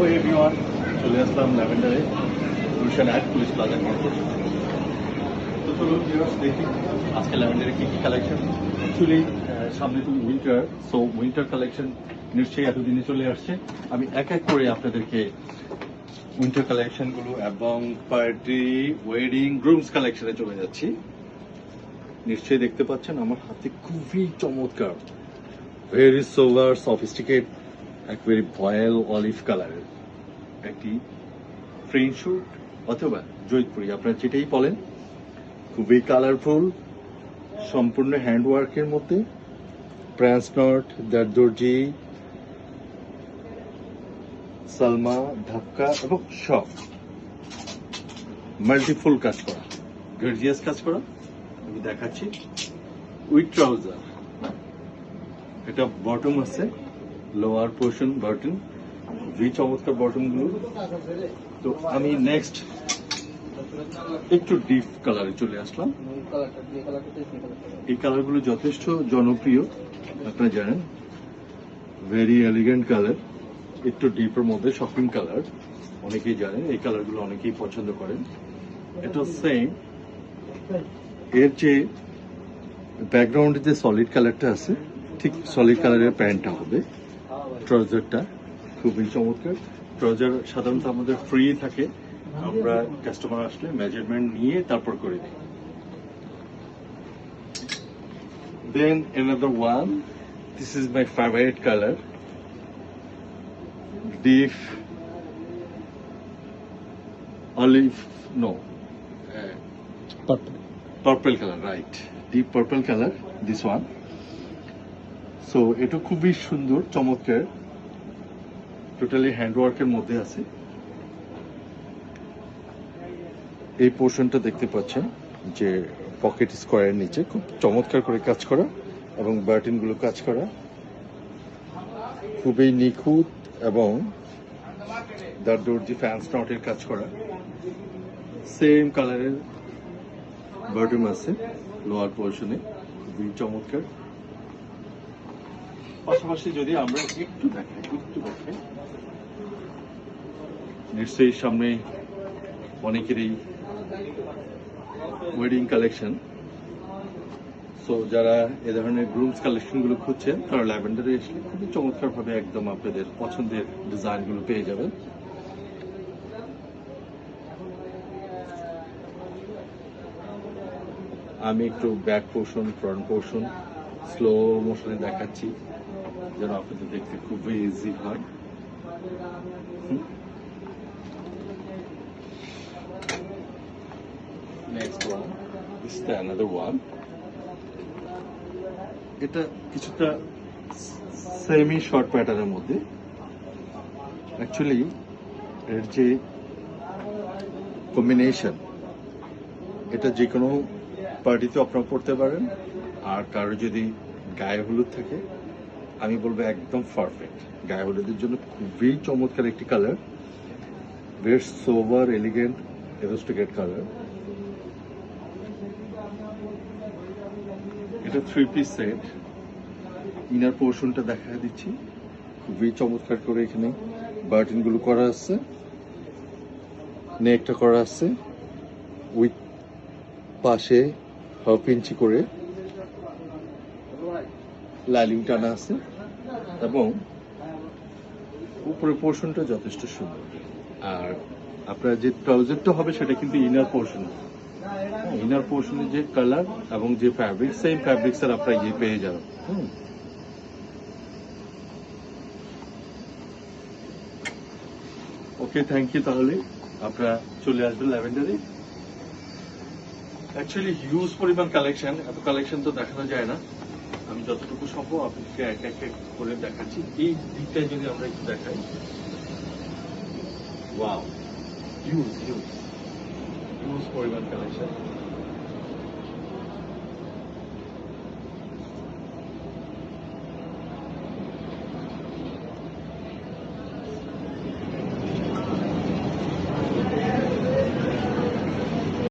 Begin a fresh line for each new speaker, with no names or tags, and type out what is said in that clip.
Hello everyone, চলে আসলাম ল্যাভেন্ডারে Gulshan at police প্লাজার market. তো চলুন ভিউয়ার্স দেখি আজকে ল্যাভেন্ডারে কি কি কালেকশন। অ্যাকচুয়ালি সামনে তো উইন্টার, সো উইন্টার কালেকশন নিশ্চয়ই এতদিনে চলে আসছে। আমি এক এক করে আপনাদেরকে উইন্টার কালেকশনগুলো এবং পার্টি, ওয়েডিং, গ্রুমস কালেকশনে চলে যাচ্ছি। নিশ্চয়ই দেখতে পাচ্ছেন আমার হাতে খুবই চমৎকার, ভেরি সোভার সফিস্টিকেট, একবারে ভয়েল অলিভ কালারের একটি ফ্রেঞ্চ স্যুট অথবা জয়পুরি, আপনারা যেটাই বলেন। খুবই কালারফুল, সম্পূর্ণ হ্যান্ডওয়ার্কের মধ্যে প্রান্স নট, দর্জি, সালমা, ধাক্কা এবং সব মাল্টিফুল কাজ করা, গর্জিয়াস কাজ করা। আমি দেখাচ্ছি উইথ ট্রাউজার। এটা বটম আছে, লোয়ার পোর্শন বটম, খুবই চমৎকার বটম গুলো। তো আমি নেক্সট একটু ডিপ কালারে চলে আসলাম। এই কালারগুলো যথেষ্ট জনপ্রিয়, আপনারা জানেন, ভেরি এলিগেন্ট কালার, একটু ডিপের মধ্যে শপিং কালার। অনেকেই জানেন এই কালারগুলো, অনেকেই পছন্দ করেন। এটা সেম, এর যে ব্যাকগ্রাউন্ডে যে সলিড কালারটা আছে, ঠিক সলিড কালারের প্যান্টটা হবে। ট্রাউজারটা খুবই চমৎকার। ট্রাউজার সাধারণত আমাদের ফ্রি থাকে, আমরা কাস্টমার আসলে মেজারমেন্ট নিয়ে তারপর করে দিই। Then another one, this is my favorite color, deep olive, no, purple color, right, deep purple color, this one. So এটা খুবই সুন্দর চমৎকার, টোটালি হ্যান্ডওয়ার্কের মধ্যে আছে। এই পোর্শনটা দেখতে পাচ্ছেন যে পকেট স্কোয়ারের নিচে খুব চমৎকার করে কাজ করা এবং বাটন গুলো কাজ করা, খুবই নিখুঁত এবং দর্জি ফ্যান্স নটের কাজ করা। সেম কালারের বাটন আছে লোয়ার পোর্শনে, খুবই চমৎকার। পাশাপাশি যদি আমরা একটু দেখাই, নিশ্চয়ই সামনে অনেকেরই ওয়েডিং কালেকশন। সো যারা এ ধরনের গ্রুমস কালেকশন গুলো খুঁজছেন, তারা ল্যাভেন্ডারে আসলে খুবই চমৎকার ভাবে একদম আপনাদের পছন্দের ডিজাইন গুলো পেয়ে যাবেন। আমি একটু back portion, front portion slow মোশনে দেখাচ্ছি, যেন আপনাদের দেখতে খুবই ইজি হয়। Next one, this is another one. এটা কিছুটা সেমি শর্ট প্যাটার্নের মধ্যে। অ্যাকচুয়ালি এর যে কম্বিনেশন, এটা যে কোনো পার্টিতে আপনারা পড়তে পারেন। আর কারো যদি গায়ে হলুদ থাকে, আমি বলবো একদম পারফেক্ট গায়ে হলুদের জন্য। খুবই চমৎকার একটি কালার, বেশ সোভার এলিগেন্ট এরোস্টিকেট কালার। এটা 3 পিস সেট। ইনার পোর্শনটা দেখা দিচ্ছি, খুবই চমৎকার করে এখানে বাটন গুলো করা আছে, নেকটা করা আছে উইথ পাশে 1/2 ইঞ্চি করে লাইনিং টানা আছে এবং উপরের পোর্শনটা যথেষ্ট সুন্দর। আর আপনার যে ট্রাউজারটা হবে সেটা কিন্তু ইনার পোর্শন, ইনার পোর্শনের যে কালার এবং যে ফ্যাব্রিক, সেম ফ্যাব্রিক্স আর আপনারা ইয়ে পেয়ে যাবেন। ওকে, থ্যাংক ইউ। তাহলে আপনারা চলে আসবেন ল্যাভেন্ডারে। অ্যাকচুয়ালি হিউজ পরিমাণ কালেকশন, এত কালেকশন তো দেখানো যায় না। আমি যতটুকু সম্ভব আপনাকে এক এক করে দেখাচ্ছি। এই দিকটায় যদি আমরা একটু দেখাই, ওয়াও, হিউজ পরিমাণ কালেকশন।